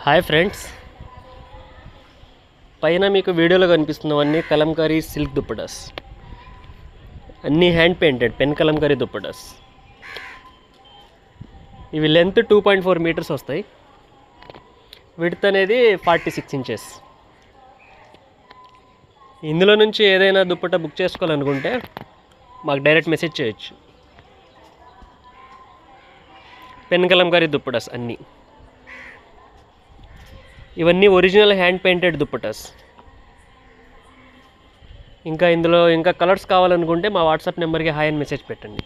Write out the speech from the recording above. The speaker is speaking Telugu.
హాయ్ ఫ్రెండ్స్, పైన మీకు వీడియోలో కనిపిస్తున్నవన్నీ కలంకారీ సిల్క్ దుప్పటాస్. అన్నీ hand painted pen Kalamkari dupattas. ఇవి లెంత్ 2.4 మీటర్స్ వస్తాయి. విడ్త్ అనేది 46 ఇంచెస్. ఇందులో నుంచి ఏదైనా దుప్పటా బుక్ చేసుకోవాలనుకుంటే మాకు డైరెక్ట్ మెసేజ్ చేయొచ్చు. పెన్ కలంకారీ దుప్పటాస్ అన్నీ. ఇవన్నీ ఒరిజినల్ హ్యాండ్ పెయింటెడ్ దుప్పటాస్. ఇందులో ఇంకా కలర్స్ కావాలనుకుంటే మా వాట్సాప్ నెంబర్కి హాయ్ అని మెసేజ్ పెట్టండి.